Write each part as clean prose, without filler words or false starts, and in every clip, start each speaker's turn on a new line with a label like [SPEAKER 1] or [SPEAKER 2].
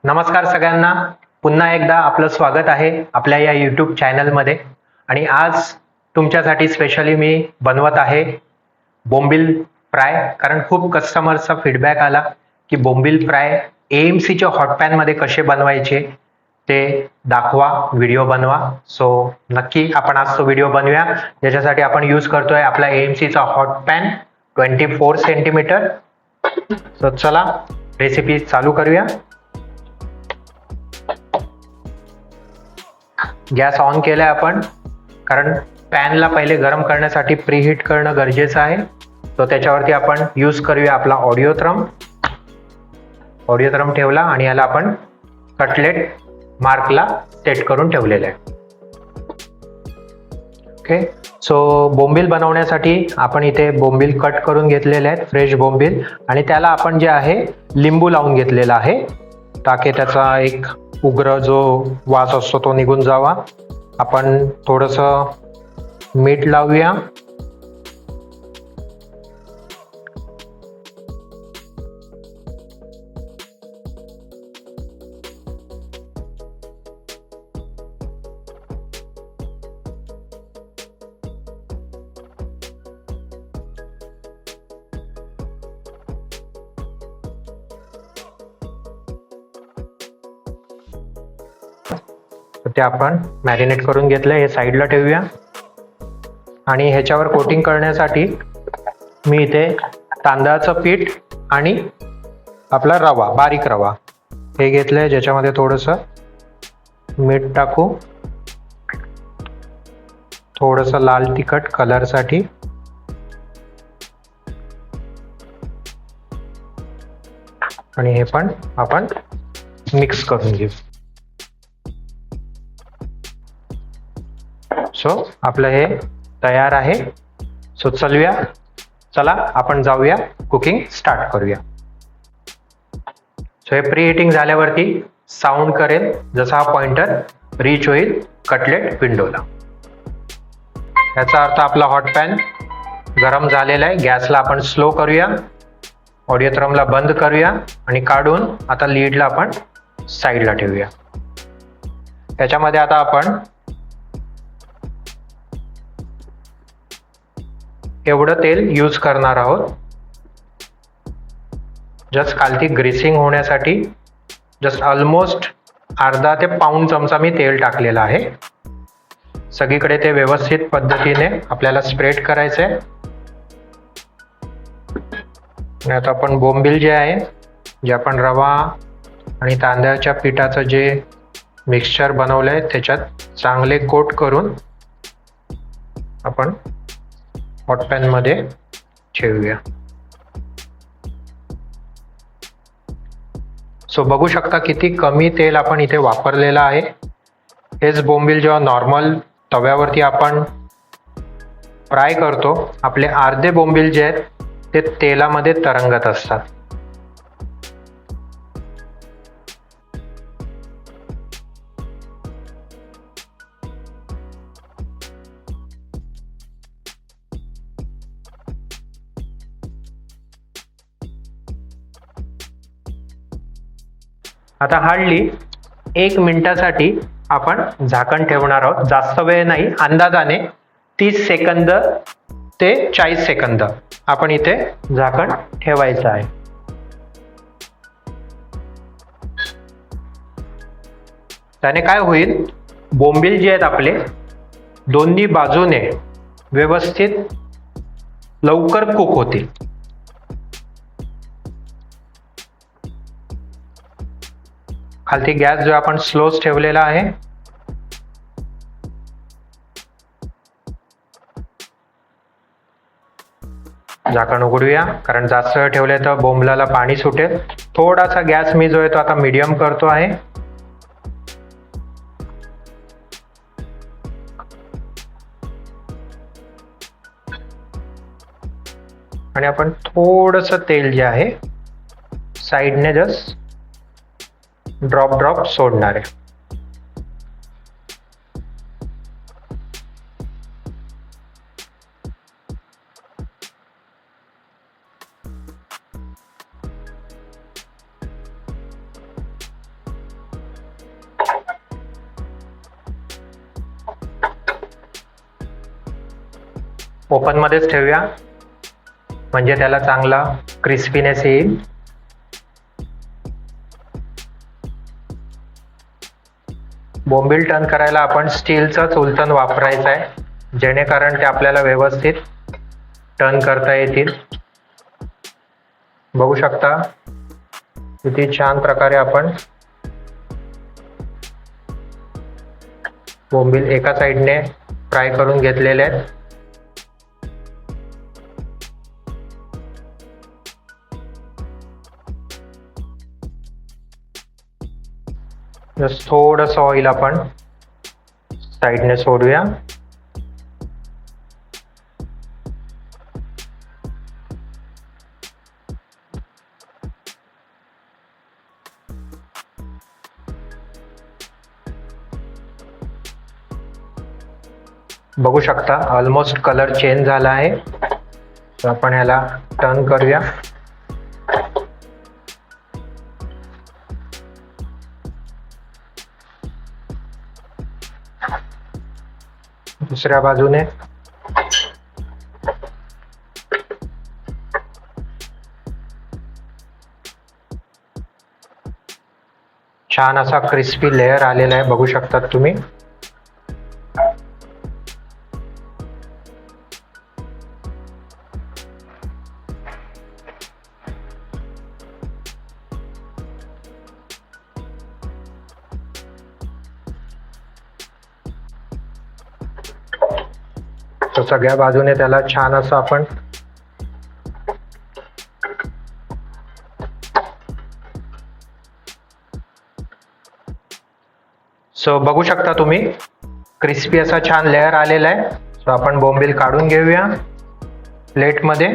[SPEAKER 1] नमस्कार सगळ्यांना. पुन्हा एकदा आपलं स्वागत आहे आपल्या या यूट्यूब चॅनलमध्ये. आणि आज तुमच्यासाठी स्पेशली मी बनवत आहे बोंबील फ्राय. कारण खूप कस्टमरचा फीडबॅक आला की बोंबील फ्राय AMCच्या हॉटपॅनमध्ये कसे बनवायचे ते दाखवा, व्हिडिओ बनवा. सो नक्की आपण आज तो व्हिडिओ बनवूया, ज्याच्यासाठी आपण यूज करतोय आपला AMCचा हॉटपॅन 24 सेंटीमीटर. सो चला रेसिपी चालू करूया. गॅस ऑन केलाय आपण, कारण पॅनला पहिले गरम करण्यासाठी प्रीहीट करणं गरजेचं आहे. तो त्याच्यावरती आपण यूज करूया आपला ऑडिओथ्रम ठेवला आणि याला आपण कटलेट मार्कला सेट करून ठेवलेलं आहे. ओके. सो बोंबील बनवण्यासाठी आपण इथे बोंबील कट करून घेतलेले आहेत, फ्रेश बोंबील, आणि त्याला आपण जे आहे लिंबू लावून घेतलेला आहे, ताकि त्याचा एक उग्र जो वास असतो तो निघून जावा. आपण थोडंसं मीठ लावूया. ते आपण मॅरिनेट करून घेतलं, हे साईडला ठेवूया. आणि ह्याच्यावर कोटिंग करण्यासाठी मी इथे तांदळाचं पीठ आणि आपला रवा, बारीक रवा हे घेतलंय, ज्याच्यामध्ये थोडंसं मीठ टाकू, थोडंसं लाल तिखट कलरसाठी, आणि हे पण आपण मिक्स करून घेऊ. सो आपलं हे तयार आहे. सो चला आपण जाऊया, कुकिंग स्टार्ट करूया. सो हे प्री हिटिंग झाल्यावरती साऊंड करेल जसा हा पॉइंटर रीच होईल कटलेट विंडोला. याचा अर्थ आपला हॉट पॅन गरम झालेला आहे. गॅसला आपण स्लो करूया, ऑडिओथ्रमला बंद करूया आणि काढून आता लीडला आपण साईडला ठेवूया. त्याच्यामध्ये आता आपण एवढं तेल यूज करणार आहोत, जस्ट खालती ग्रीसिंग होण्यासाठी. जस्ट ऑलमोस्ट अर्धा ते पाऊण चमचा मी तेल टाकलेलं आहे. सगळीकडे ते व्यवस्थित पद्धतीने आपल्याला स्प्रेड करायचंय. आणि आता आपण बोंबील जे आहे, जे आपण रवा आणि तांदळाच्या पिठाचं जे मिक्सचर बनवलंय त्याच्यात चांगले कोट करून आपण हॉटपॅन मध्ये ठेवूया. सो बघू शकता किती कमी तेल आपण इथे वापरलेलं आहे. हेच बोंबील जेव्हा नॉर्मल तव्यावरती आपण फ्राय करतो, आपले अर्धे बोंबील जे आहेत ते तेलामध्ये तरंगत असतात. आता हार्डली 1 मिनिटासाठी आपण झाकण ठेवणार आहोत. जास्त वेळ नाही, अंदाजाने 30 सेकंद ते 40 सेकंद आपण इथे झाकण ठेवायचं आहे. त्याने काय होईल, बोंबील जे आहेत आपले दोन्ही बाजूने व्यवस्थित लवकर कुक होतील. खालती गॅस जो आपण स्लोच ठेवलेला आहे. झाकण उघडूया, कारण जास्त वेळ ठेवले तर बोंबलाला पाणी सुटेल. थोडासा गॅस मी जो आहे तो आता मीडियम करतो आहे. आणि आपण थोडंसं तेल जे आहे साईडने जस्ट ड्रॉप सोडणार आहे. ओपन मध्येच ठेवूया, म्हणजे त्याला चांगला क्रिस्पीनेस येईल. बोंबील टर्न करायला आपण स्टीलचं उलटण वापरायचं आहे, जेणेकरून ते आपल्याला व्यवस्थित टर्न करता येतील. बघू शकता किती छान प्रकारे आपण बोंबील एका साईडने फ्राय करून घेतलेले आहेत. जस्ट थोडंसं ऑइल आपण साईडने सोडूया. बघू शकता ऑलमोस्ट कलर चेंज झाला आहे. तर आपण ह्याला टर्न करूया. दुसऱ्या बाजूने छान असा क्रिस्पी लेयर आलेला आहे, बघू शकतात तुम्ही. तर सगळ्या बाजूने त्याला छान असं आपण बघू शकता तुम्ही क्रिस्पी असा छान लेयर आलेला आहे. सो आपण बोंबील काढून घेऊया प्लेटमध्ये.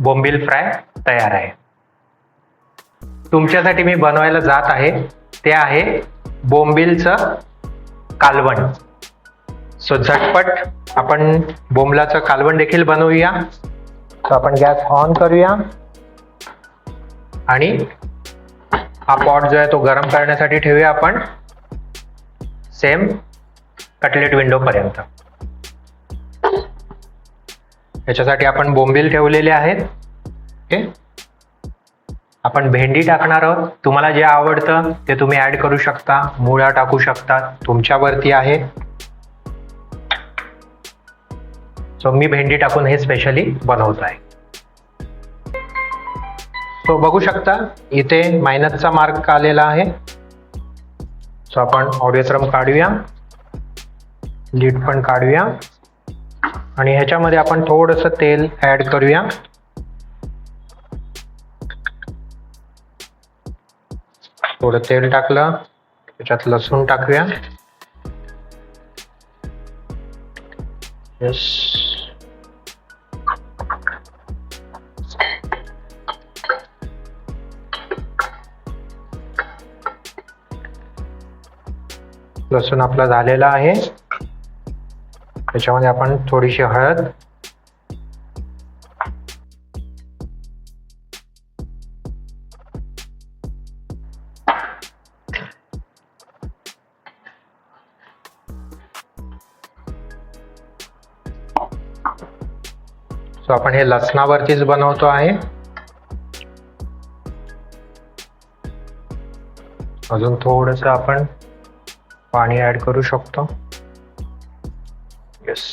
[SPEAKER 1] बोंबील फ्राय तयार आहे. तुमच्यासाठी मी बनवायला जात आहे ते आहे बोंबीलचं कालवण. झटपट आपण बोंबलाचं कालवण देखील बनवूया. आपण गॅस ऑन करूया आणि हा पॉट जो आहे तो गरम करण्यासाठी ठेवूया आपण सेम कटलेट विंडो पर्यंत. याच्यासाठी आपण बोंबील ठेवलेले आहेत. ओके, आपण भेंडी टाकणार आहोत. तुम्हाला जे आवडतं ते तुम्ही ऍड करू शकता, मुळा टाकू शकता, तुमच्यावरती आहे. मी भेंडी टाकून हे स्पेशली बनवत आहे. बघू शकता इथे मायनसचा मार्क आलेला आहे. आपण ऑडिओ काढूया, लीड पण काढूया आणि ह्याच्यामध्ये आपण थोडंसं तेल ऍड करूया. थोडं तेल टाकलं, त्याच्यात लसूण टाकूया. यस, लसूण आपला झालेला आहे. त्याच्यामध्ये आपण थोडीशी हळद, आपण हे लसणावरतीच बनवतो आहे. अजून थोडंसं आपण पाणी ऍड करू शकतो. यस,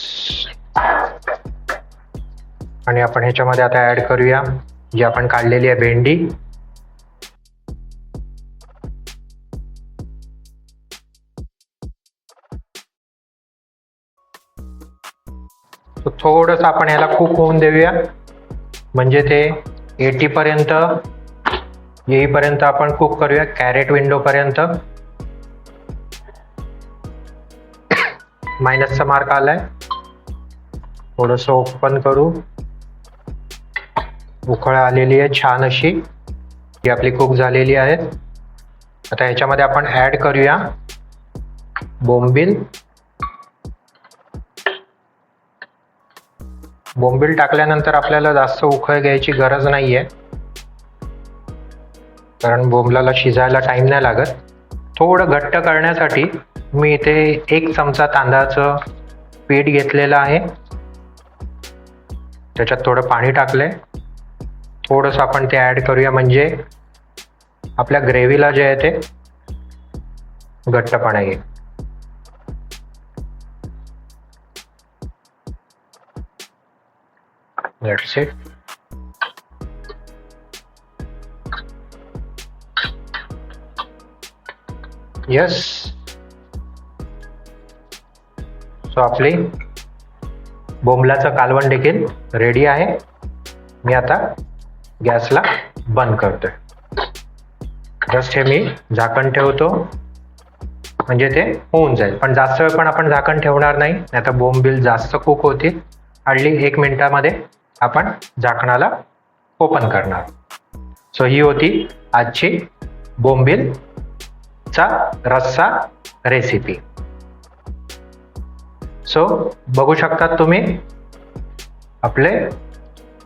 [SPEAKER 1] आणि आपण ह्याच्यामध्ये आता ऍड करूया जी आपण काढलेली आहे भेंडी. थोडंसं आपण ह्याला कुक होऊन देऊया, म्हणजे ते 80 पर्यंत येईपर्यंत आपण कुक करूया, कॅरेट विंडो पर्यंत. मायनसचा मार्क आलाय. थोडंसं ओपन करू. उकळ आलेली आहे छान अशी, ती आपली कुक झालेली आहे. आता ह्याच्यामध्ये आपण ॲड करूया बोंबील. बोंबील टाकल्यानंतर आपल्याला जास्त उकळ घ्यायची गरज नाही आहे, कारण बोंबलाला शिजायला टाईम नाही लागत. थोडं घट्ट करण्यासाठी मी इथे 1 चमचा तांदळाचं पीठ घेतलेलं आहे. त्याच्यात थोडं पाणी टाकलंय. थोडंसं आपण ते ॲड करूया, म्हणजे आपल्या ग्रेव्हीला जे आहे ते घट्टपणा येईल. That's it. Yes. सो आपली बोंबलाचं कालवण देखील रेडी आहे. मी आता गॅसला बंद करतोय. जस्ट हे मी झाकण ठेवतो, म्हणजे ते होऊन जाईल. पण जास्त वेळ पण आपण झाकण ठेवणार नाही, नाहीतर बोंबील जास्त कुक होतील. हार्डली 1 मिनिटामध्ये आपण झाकणाला ओपन करणार. सो ही होती आजची बोंबीलचा रस्सा रेसिपी. सो बघू शकतात तुम्ही, आपले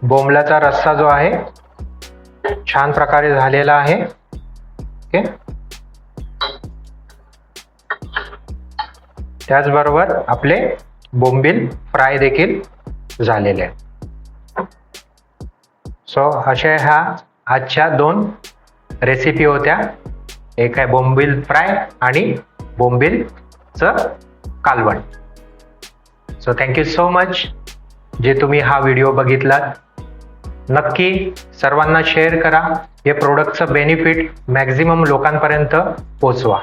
[SPEAKER 1] बोंबलाचा रस्सा जो आहे छान प्रकारे झालेला आहे. ओके, त्याचबरोबर आपले बोंबील फ्राय देखील झालेले आहे. सो अशा ह्या आजच्या 2 रेसिपी होत्या. एक आहे बोंबील फ्राय आणि बोंबीलचं कालवण. सो थँक्यू सो मच जे तुम्ही हा व्हिडिओ बघितलात. नक्की सर्वांना शेअर करा. हे प्रोडक्टचं बेनिफिट मॅक्झिमम लोकांपर्यंत पोचवा.